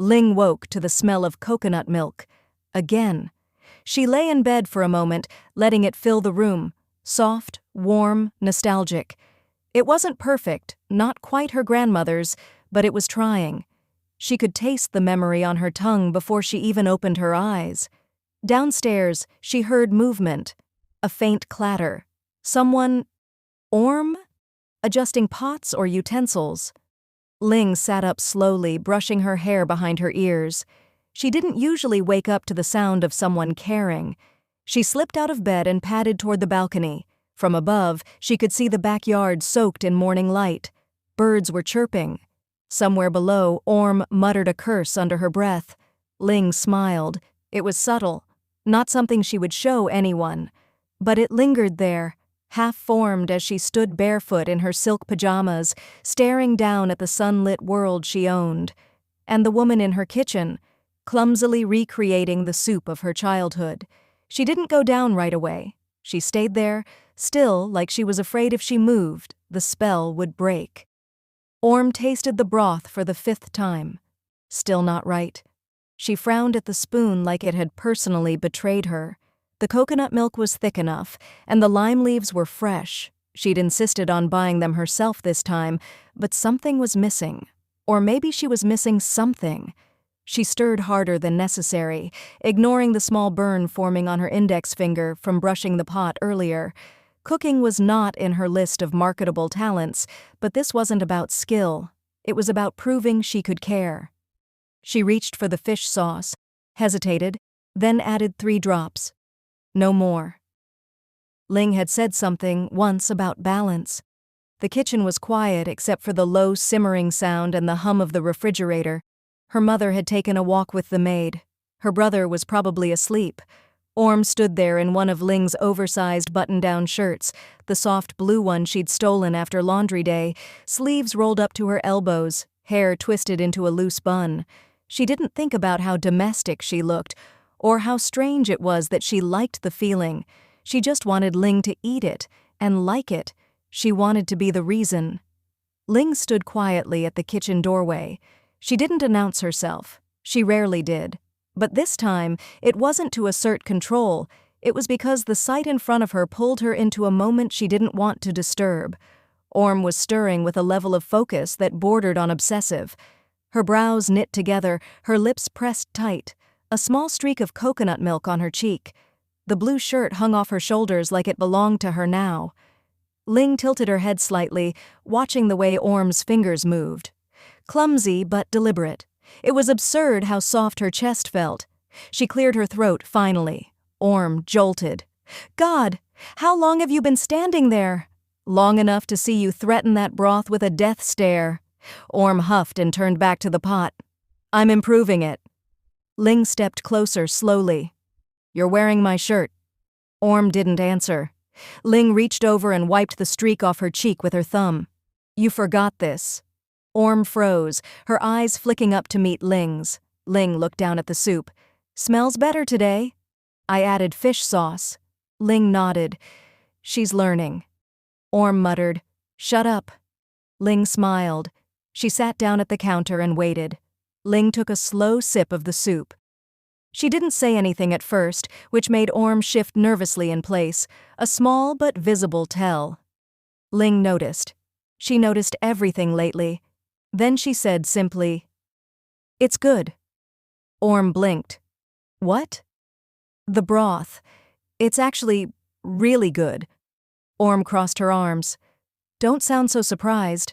Ling woke to the smell of coconut milk. Again. She lay in bed for a moment, letting it fill the room. Soft, warm, nostalgic. It wasn't perfect, not quite her grandmother's, but it was trying. She could taste the memory on her tongue before she even opened her eyes. Downstairs, she heard movement. A faint clatter. Someone… Orm? Adjusting pots or utensils. Ling sat up slowly, brushing her hair behind her ears. She didn't usually wake up to the sound of someone caring. She slipped out of bed and padded toward the balcony. From above, she could see the backyard soaked in morning light. Birds were chirping. Somewhere below, Orm muttered a curse under her breath. Ling smiled. It was subtle, not something she would show anyone. But it lingered there, half-formed as she stood barefoot in her silk pajamas, staring down at the sunlit world she owned. And the woman in her kitchen, clumsily recreating the soup of her childhood. She didn't go down right away. She stayed there, still like she was afraid if she moved, the spell would break. Orm tasted the broth for the 5th time. Still not right. She frowned at the spoon like it had personally betrayed her. The coconut milk was thick enough, and the lime leaves were fresh. She'd insisted on buying them herself this time, but something was missing. Or maybe she was missing something. She stirred harder than necessary, ignoring the small burn forming on her index finger from brushing the pot earlier. Cooking was not in her list of marketable talents, but this wasn't about skill. It was about proving she could care. She reached for the fish sauce, hesitated, then added 3 drops. No more. Ling had said something once about balance. The kitchen was quiet except for the low simmering sound and the hum of the refrigerator. Her mother had taken a walk with the maid. Her brother was probably asleep. Orm stood there in one of Ling's oversized button-down shirts, the soft blue one she'd stolen after laundry day, sleeves rolled up to her elbows, hair twisted into a loose bun. She didn't think about how domestic she looked, or how strange it was that she liked the feeling. She just wanted Ling to eat it, and like it. She wanted to be the reason. Ling stood quietly at the kitchen doorway. She didn't announce herself. She rarely did. But this time, it wasn't to assert control. It was because the sight in front of her pulled her into a moment she didn't want to disturb. Orm was stirring with a level of focus that bordered on obsessive. Her brows knit together, her lips pressed tight, a small streak of coconut milk on her cheek. The blue shirt hung off her shoulders like it belonged to her now. Ling tilted her head slightly, watching the way Orm's fingers moved. Clumsy but deliberate. It was absurd how soft her chest felt. She cleared her throat, finally. Orm jolted. "God, how long have you been standing there?" "Long enough to see you threaten that broth with a death stare." Orm huffed and turned back to the pot. "I'm improving it." Ling stepped closer slowly. "You're wearing my shirt." Orm didn't answer. Ling reached over and wiped the streak off her cheek with her thumb. "You forgot this." Orm froze, her eyes flicking up to meet Ling's. Ling looked down at the soup. "Smells better today." "I added fish sauce." Ling nodded. "She's learning." Orm muttered, "Shut up." Ling smiled. She sat down at the counter and waited. Ling took a slow sip of the soup. She didn't say anything at first, which made Orm shift nervously in place, a small but visible tell. Ling noticed. She noticed everything lately. Then she said simply, "It's good." Orm blinked. "What?" "The broth. It's actually really good." Orm crossed her arms. "Don't sound so surprised."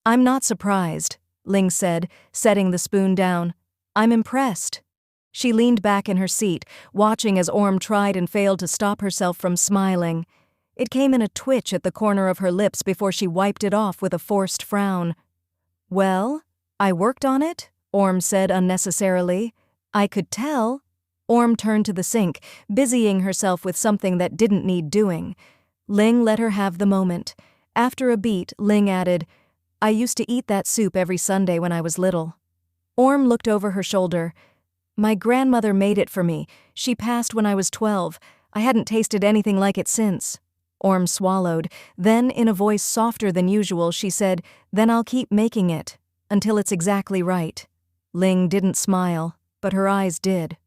"I'm not surprised," Ling said, setting the spoon down. "I'm impressed." She leaned back in her seat, watching as Orm tried and failed to stop herself from smiling. It came in a twitch at the corner of her lips before she wiped it off with a forced frown. "Well, I worked on it," Orm said unnecessarily. "I could tell." Orm turned to the sink, busying herself with something that didn't need doing. Ling let her have the moment. After a beat, Ling added, "I used to eat that soup every Sunday when I was little." Orm looked over her shoulder. "My grandmother made it for me. She passed when I was 12. I hadn't tasted anything like it since." Orm swallowed. Then, in a voice softer than usual, she said, "Then I'll keep making it, until it's exactly right." Ling didn't smile, but her eyes did.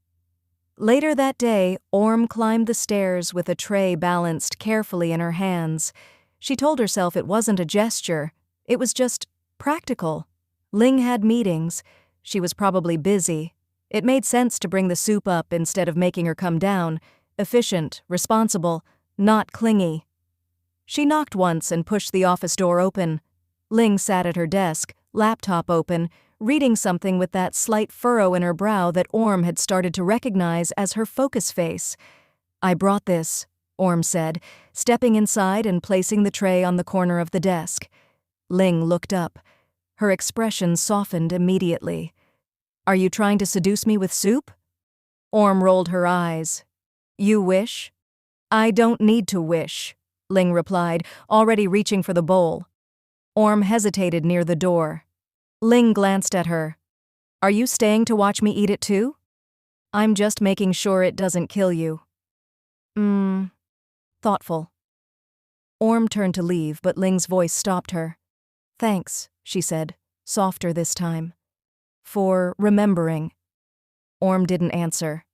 Later that day, Orm climbed the stairs with a tray balanced carefully in her hands. She told herself it wasn't a gesture, it was just practical. Ling had meetings. She was probably busy. It made sense to bring the soup up instead of making her come down. Efficient, responsible, not clingy. She knocked once and pushed the office door open. Ling sat at her desk, laptop open, reading something with that slight furrow in her brow that Orm had started to recognize as her focus face. "I brought this," Orm said, stepping inside and placing the tray on the corner of the desk. Ling looked up. Her expression softened immediately. "Are you trying to seduce me with soup?" Orm rolled her eyes. "You wish?" "I don't need to wish," Ling replied, already reaching for the bowl. Orm hesitated near the door. Ling glanced at her. "Are you staying to watch me eat it too?" "I'm just making sure it doesn't kill you." Thoughtful. Orm turned to leave, but Ling's voice stopped her. "Thanks," she said, softer this time. "For remembering." Orm didn't answer,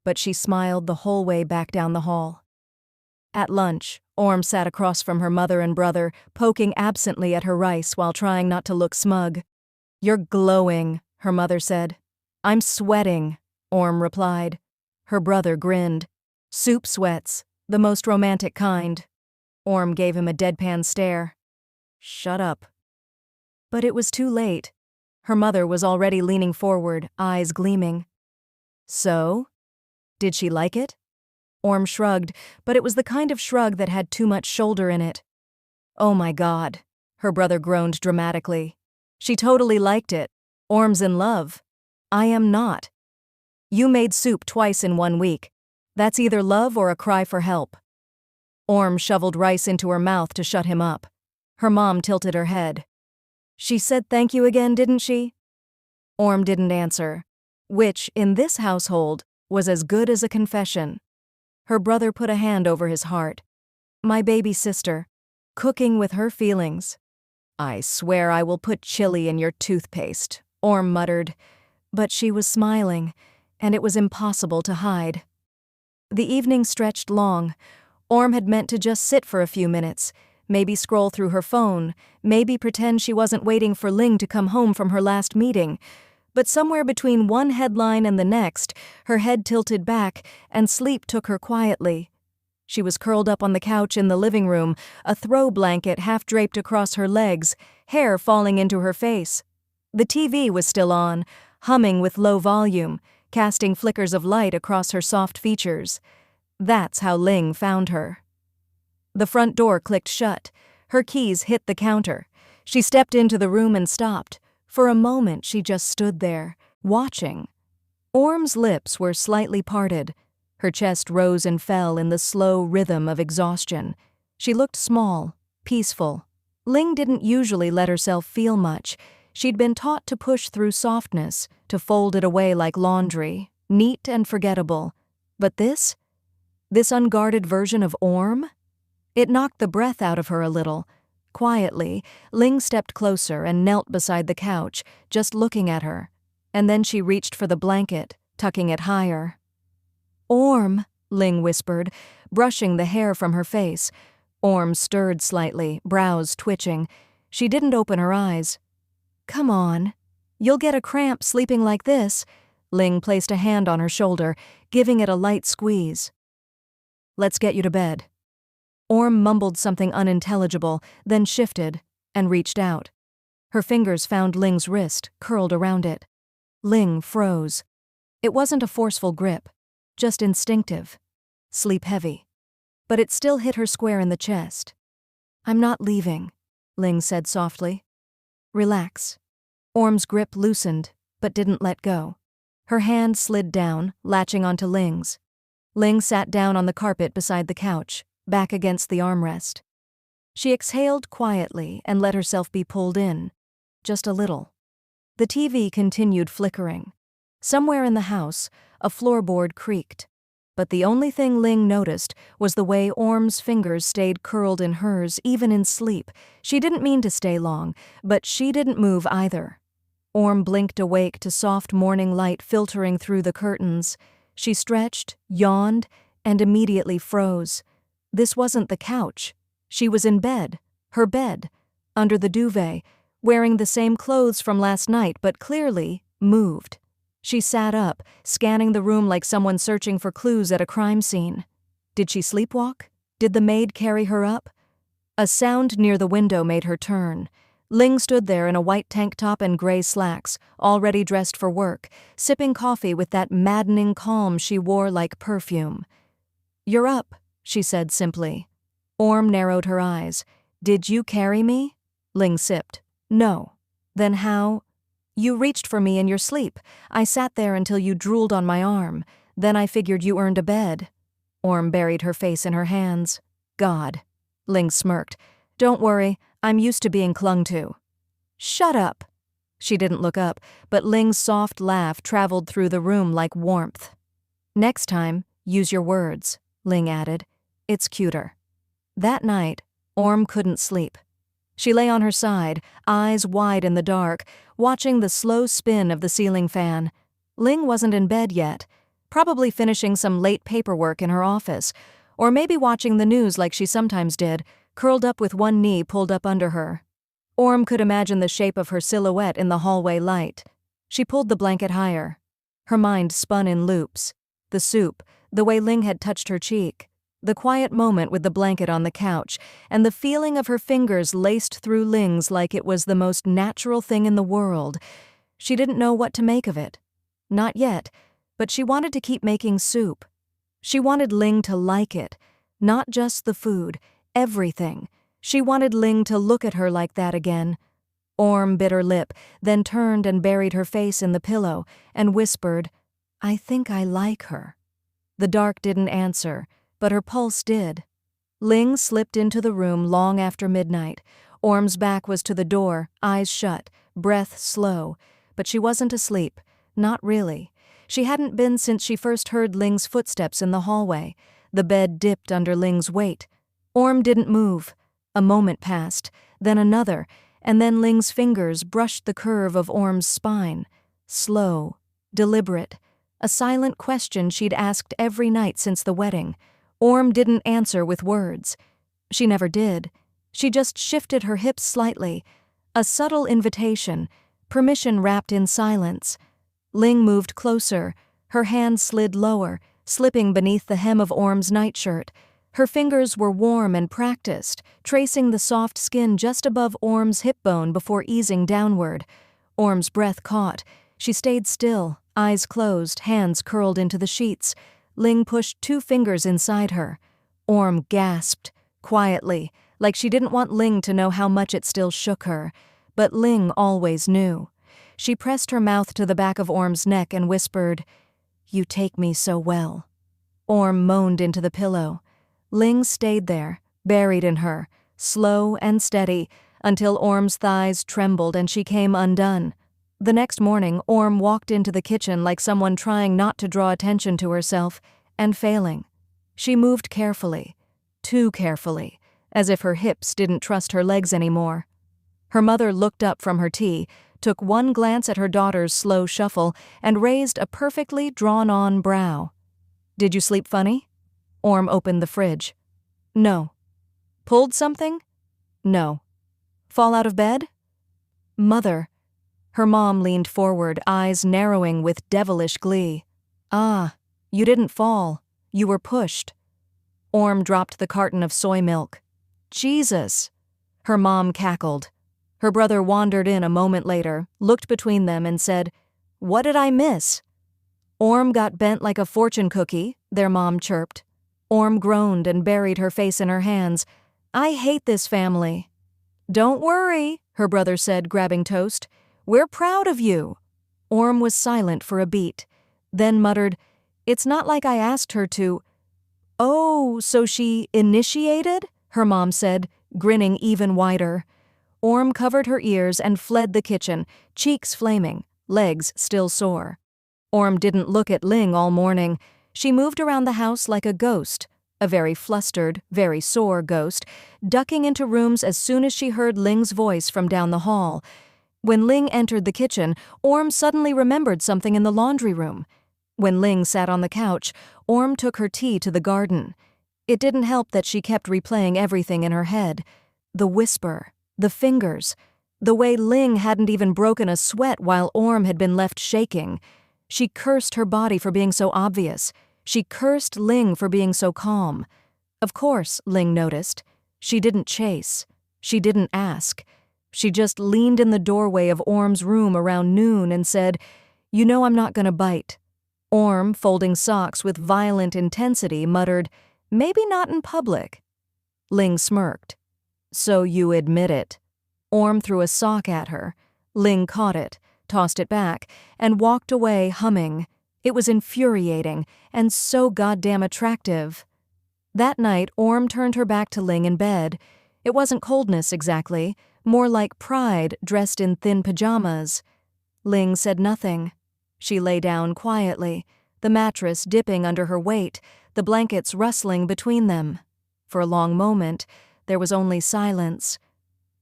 but she smiled the whole way back down the hall. At lunch, Orm sat across from her mother and brother, poking absently at her rice while trying not to look smug. "You're glowing," her mother said. "I'm sweating," Orm replied. Her brother grinned. "Soup sweats, the most romantic kind." Orm gave him a deadpan stare. "Shut up." But it was too late. Her mother was already leaning forward, eyes gleaming. "So? Did she like it?" Orm shrugged, but it was the kind of shrug that had too much shoulder in it. "Oh my God," her brother groaned dramatically. "She totally liked it. Orm's in love. I am not. You made soup twice in 1 week. That's either love or a cry for help." Orm shoveled rice into her mouth to shut him up. Her mom tilted her head. "She said thank you again, didn't she?" Orm didn't answer, which, in this household, was as good as a confession. Her brother put a hand over his heart. "My baby sister, cooking with her feelings." "I swear I will put chili in your toothpaste," Orm muttered. But she was smiling, and it was impossible to hide. The evening stretched long. Orm had meant to just sit for a few minutes, maybe scroll through her phone, maybe pretend she wasn't waiting for Ling to come home from her last meeting. But somewhere between one headline and the next, her head tilted back, and sleep took her quietly. She was curled up on the couch in the living room, a throw blanket half draped across her legs, hair falling into her face. The TV was still on, humming with low volume, casting flickers of light across her soft features. That's how Ling found her. The front door clicked shut. Her keys hit the counter. She stepped into the room and stopped. For a moment she just stood there, watching. Orm's lips were slightly parted. Her chest rose and fell in the slow rhythm of exhaustion. She looked small, peaceful. Ling didn't usually let herself feel much. She'd been taught to push through softness, to fold it away like laundry, neat and forgettable. But this unguarded version of Orm? It knocked the breath out of her a little. Quietly, Ling stepped closer and knelt beside the couch, just looking at her. And then she reached for the blanket, tucking it higher. "Orm," Ling whispered, brushing the hair from her face. Orm stirred slightly, brows twitching. She didn't open her eyes. "Come on. You'll get a cramp sleeping like this." Ling placed a hand on her shoulder, giving it a light squeeze. "Let's get you to bed." Orm mumbled something unintelligible, then shifted and reached out. Her fingers found Ling's wrist, curled around it. Ling froze. It wasn't a forceful grip, just instinctive. Sleep heavy. But it still hit her square in the chest. "I'm not leaving," Ling said softly. "Relax." Orm's grip loosened, but didn't let go. Her hand slid down, latching onto Ling's. Ling sat down on the carpet beside the couch, back against the armrest. She exhaled quietly and let herself be pulled in, just a little. The TV continued flickering. Somewhere in the house, a floorboard creaked. But the only thing Ling noticed was the way Orm's fingers stayed curled in hers even in sleep. She didn't mean to stay long, but she didn't move either. Orm blinked awake to soft morning light filtering through the curtains. She stretched, yawned, and immediately froze. This wasn't the couch. She was in bed, her bed, under the duvet, wearing the same clothes from last night but clearly moved. She sat up, scanning the room like someone searching for clues at a crime scene. Did she sleepwalk? Did the maid carry her up? A sound near the window made her turn. Ling stood there in a white tank top and gray slacks, already dressed for work, sipping coffee with that maddening calm she wore like perfume. "You're up," she said simply. Orm narrowed her eyes. "Did you carry me?" Ling sipped. "No." "Then how?" "You reached for me in your sleep. I sat there until you drooled on my arm. Then I figured you earned a bed." Orm buried her face in her hands. "God." Ling smirked. "Don't worry, I'm used to being clung to." "Shut up." She didn't look up, but Ling's soft laugh traveled through the room like warmth. "Next time, use your words," Ling added. "It's cuter." That night, Orm couldn't sleep. She lay on her side, eyes wide in the dark, watching the slow spin of the ceiling fan. Ling wasn't in bed yet, probably finishing some late paperwork in her office, or maybe watching the news like she sometimes did, curled up with one knee pulled up under her. Orm could imagine the shape of her silhouette in the hallway light. She pulled the blanket higher. Her mind spun in loops. The soup, the way Ling had touched her cheek, the quiet moment with the blanket on the couch, and the feeling of her fingers laced through Ling's like it was the most natural thing in the world. She didn't know what to make of it. Not yet, but she wanted to keep making soup. She wanted Ling to like it, not just the food, everything. She wanted Ling to look at her like that again. Orm bit her lip, then turned and buried her face in the pillow and whispered, "I think I like her." The dark didn't answer, but her pulse did. Ling slipped into the room long after midnight. Orm's back was to the door, eyes shut, breath slow, but she wasn't asleep. Not really. She hadn't been since she first heard Ling's footsteps in the hallway. The bed dipped under Ling's weight. Orm didn't move. A moment passed, then another, and then Ling's fingers brushed the curve of Orm's spine. Slow, deliberate, a silent question she'd asked every night since the wedding. Orm didn't answer with words. She never did. She just shifted her hips slightly. A subtle invitation, permission wrapped in silence. Ling moved closer. Her hand slid lower, slipping beneath the hem of Orm's nightshirt. Her fingers were warm and practiced, tracing the soft skin just above Orm's hip bone before easing downward. Orm's breath caught. She stayed still, eyes closed, hands curled into the sheets. Ling pushed 2 fingers inside her. Orm gasped, quietly, like she didn't want Ling to know how much it still shook her. But Ling always knew. She pressed her mouth to the back of Orm's neck and whispered, "You take me so well." Orm moaned into the pillow. Ling stayed there, buried in her, slow and steady, until Orm's thighs trembled and she came undone. The next morning, Orm walked into the kitchen like someone trying not to draw attention to herself, and failing. She moved carefully, too carefully, as if her hips didn't trust her legs anymore. Her mother looked up from her tea, took one glance at her daughter's slow shuffle, and raised a perfectly drawn-on brow. "Did you sleep funny?" Orm opened the fridge. "No." "Pulled something?" "No." "Fall out of bed?" "Mother." Her mom leaned forward, eyes narrowing with devilish glee. "Ah, you didn't fall. You were pushed." Orm dropped the carton of soy milk. "Jesus!" Her mom cackled. Her brother wandered in a moment later, looked between them and said, "What did I miss?" "Orm got bent like a fortune cookie," their mom chirped. Orm groaned and buried her face in her hands. "I hate this family." "Don't worry," her brother said, grabbing toast. "We're proud of you." Orm was silent for a beat, then muttered, "It's not like I asked her to." "Oh, so she initiated?" her mom said, grinning even wider. Orm covered her ears and fled the kitchen, cheeks flaming, legs still sore. Orm didn't look at Ling all morning. She moved around the house like a ghost, a very flustered, very sore ghost, ducking into rooms as soon as she heard Ling's voice from down the hall. When Ling entered the kitchen, Orm suddenly remembered something in the laundry room. When Ling sat on the couch, Orm took her tea to the garden. It didn't help that she kept replaying everything in her head. The whisper, the fingers, the way Ling hadn't even broken a sweat while Orm had been left shaking. She cursed her body for being so obvious. She cursed Ling for being so calm. Of course, Ling noticed. She didn't chase. She didn't ask. She just leaned in the doorway of Orm's room around noon and said, "You know I'm not gonna bite." Orm, folding socks with violent intensity, muttered, "Maybe not in public." Ling smirked. "So you admit it." Orm threw a sock at her. Ling caught it, tossed it back, and walked away humming. It was infuriating and so goddamn attractive. That night, Orm turned her back to Ling in bed. It wasn't coldness exactly, more like pride dressed in thin pajamas. Ling said nothing. She lay down quietly, the mattress dipping under her weight, the blankets rustling between them. For a long moment, there was only silence.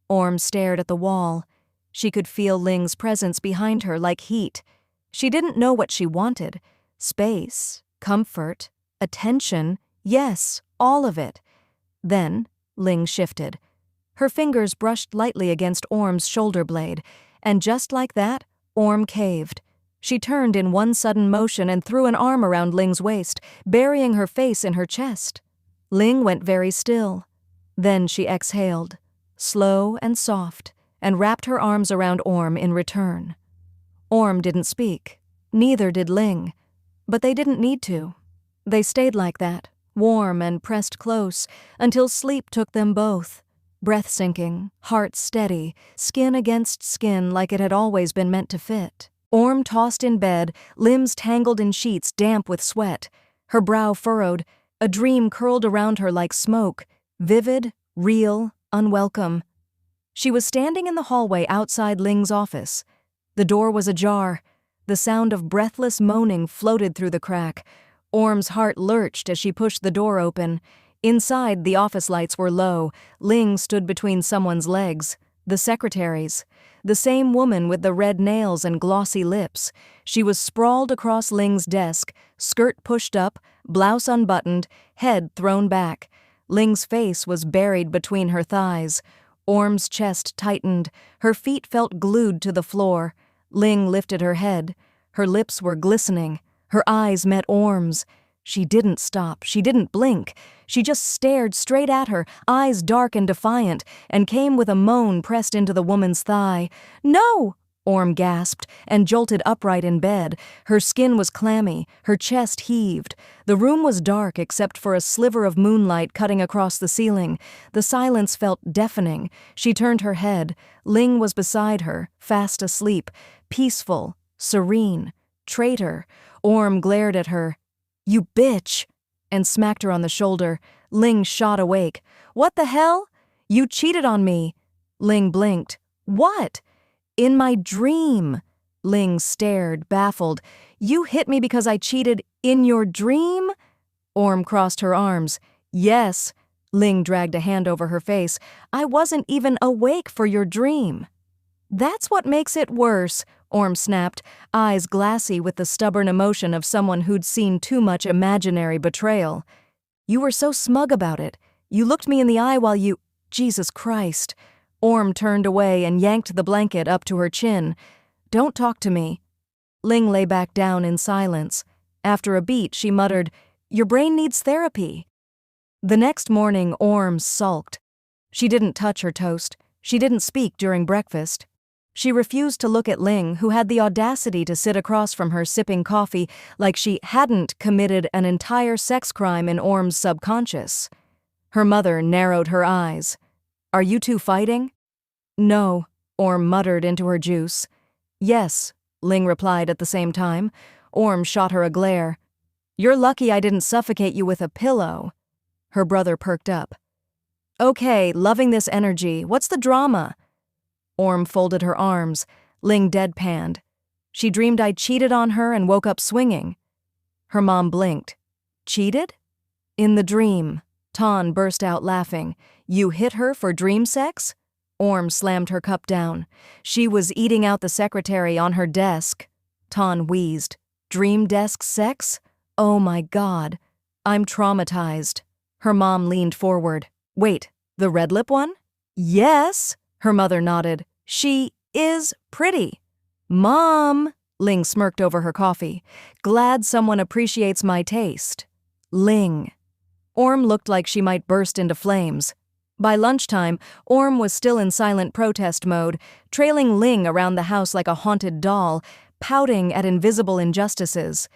Orm stared at the wall. She could feel Ling's presence behind her like heat. She didn't know what she wanted. Space, comfort, attention, yes, all of it. Then, Ling shifted. Her fingers brushed lightly against Orm's shoulder blade, and just like that, Orm caved. She turned in one sudden motion and threw an arm around Ling's waist, burying her face in her chest. Ling went very still. Then she exhaled, slow and soft, and wrapped her arms around Orm in return. Orm didn't speak. Neither did Ling. But they didn't need to. They stayed like that, warm and pressed close, until sleep took them both. Breath sinking, heart steady, skin against skin like it had always been meant to fit. Orm tossed in bed, limbs tangled in sheets damp with sweat. Her brow furrowed, a dream curled around her like smoke, vivid, real, unwelcome. She was standing in the hallway outside Ling's office. The door was ajar. The sound of breathless moaning floated through the crack. Orm's heart lurched as she pushed the door open. Inside, the office lights were low. Ling stood between someone's legs. The secretary's. The same woman with the red nails and glossy lips. She was sprawled across Ling's desk, skirt pushed up, blouse unbuttoned, head thrown back. Ling's face was buried between her thighs. Orm's chest tightened. Her feet felt glued to the floor. Ling lifted her head. Her lips were glistening. Her eyes met Orm's. She didn't stop. She didn't blink. She just stared straight at her, eyes dark and defiant, and came with a moan pressed into the woman's thigh. "No!" Orm gasped and jolted upright in bed. Her skin was clammy. Her chest heaved. The room was dark except for a sliver of moonlight cutting across the ceiling. The silence felt deafening. She turned her head. Ling was beside her, fast asleep, peaceful, serene. Traitor. Orm glared at her. "You bitch!" and smacked her on the shoulder. Ling shot awake. "What the hell? You cheated on me." Ling blinked. "What?" "In my dream." Ling stared, baffled. "You hit me because I cheated in your dream?" Orm crossed her arms. "Yes." Ling dragged a hand over her face. "I wasn't even awake for your dream." "That's what makes it worse," Orm snapped, eyes glassy with the stubborn emotion of someone who'd seen too much imaginary betrayal. "You were so smug about it. You looked me in the eye while you— Jesus Christ." Orm turned away and yanked the blanket up to her chin. "Don't talk to me." Ling lay back down in silence. After a beat, she muttered, "Your brain needs therapy." The next morning, Orm sulked. She didn't touch her toast. She didn't speak during breakfast. She refused to look at Ling, who had the audacity to sit across from her sipping coffee like she hadn't committed an entire sex crime in Orm's subconscious. Her mother narrowed her eyes. "Are you two fighting?" "No," Orm muttered into her juice. "Yes," Ling replied at the same time. Orm shot her a glare. "You're lucky I didn't suffocate you with a pillow." Her brother perked up. "Okay, loving this energy. What's the drama?" Orm folded her arms. Ling deadpanned. "She dreamed I cheated on her and woke up swinging." Her mom blinked. "Cheated?" "In the dream." Ton burst out laughing. "You hit her for dream sex?" Orm slammed her cup down. She was eating out the secretary on her desk. Ton wheezed. Dream desk sex? Oh my God. I'm traumatized. Her mom leaned forward. Wait, the red lip one? Yes, her mother nodded. She is pretty. Mom, Ling smirked over her coffee. Glad someone appreciates my taste. Ling. Orm looked like she might burst into flames. By lunchtime, Orm was still in silent protest mode, trailing Ling around the house like a haunted doll, pouting at invisible injustices.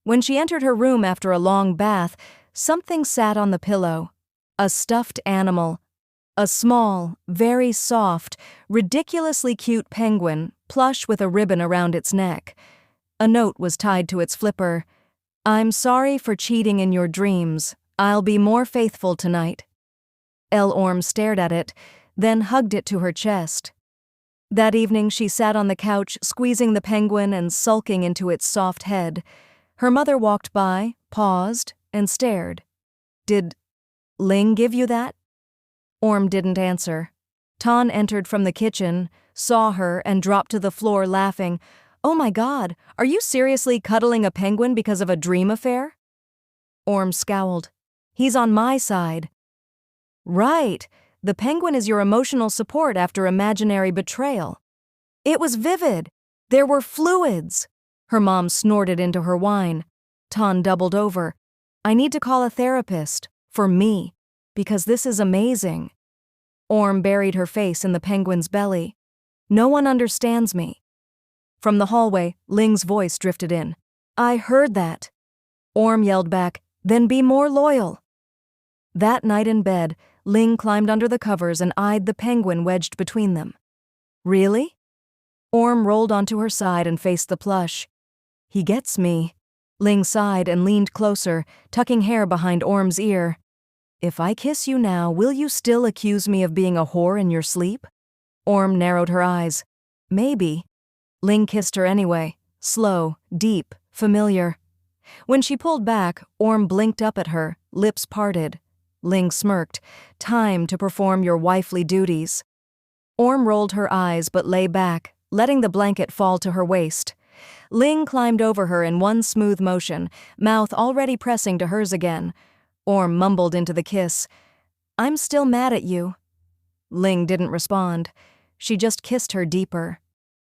When she entered her room after a long bath, something sat on the pillow. A stuffed animal. A small, very soft, ridiculously cute penguin, plush with a ribbon around its neck. A note was tied to its flipper. I'm sorry for cheating in your dreams. I'll be more faithful tonight. Orm stared at it, then hugged it to her chest. That evening she sat on the couch, squeezing the penguin and sulking into its soft head. Her mother walked by, paused, and stared. Did Ling give you that? Orm didn't answer. Ton entered from the kitchen, saw her, and dropped to the floor laughing. Oh my God, are you seriously cuddling a penguin because of a dream affair? Orm scowled. He's on my side. Right, the penguin is your emotional support after imaginary betrayal. It was vivid. There were fluids. Her mom snorted into her wine. Ton doubled over. I need to call a therapist. For me. Because this is amazing. Orm buried her face in the penguin's belly. No one understands me. From the hallway, Ling's voice drifted in. I heard that. Orm yelled back, then be more loyal. That night in bed, Ling climbed under the covers and eyed the penguin wedged between them. Really? Orm rolled onto her side and faced the plush. He gets me. Ling sighed and leaned closer, tucking hair behind Orm's ear. If I kiss you now, will you still accuse me of being a whore in your sleep? Orm narrowed her eyes. Maybe. Ling kissed her anyway. Slow, deep, familiar. When she pulled back, Orm blinked up at her, lips parted. Ling smirked. Time to perform your wifely duties. Orm rolled her eyes but lay back, letting the blanket fall to her waist. Ling climbed over her in one smooth motion, mouth already pressing to hers again. Orm mumbled into the kiss. I'm still mad at you. Ling didn't respond. She just kissed her deeper.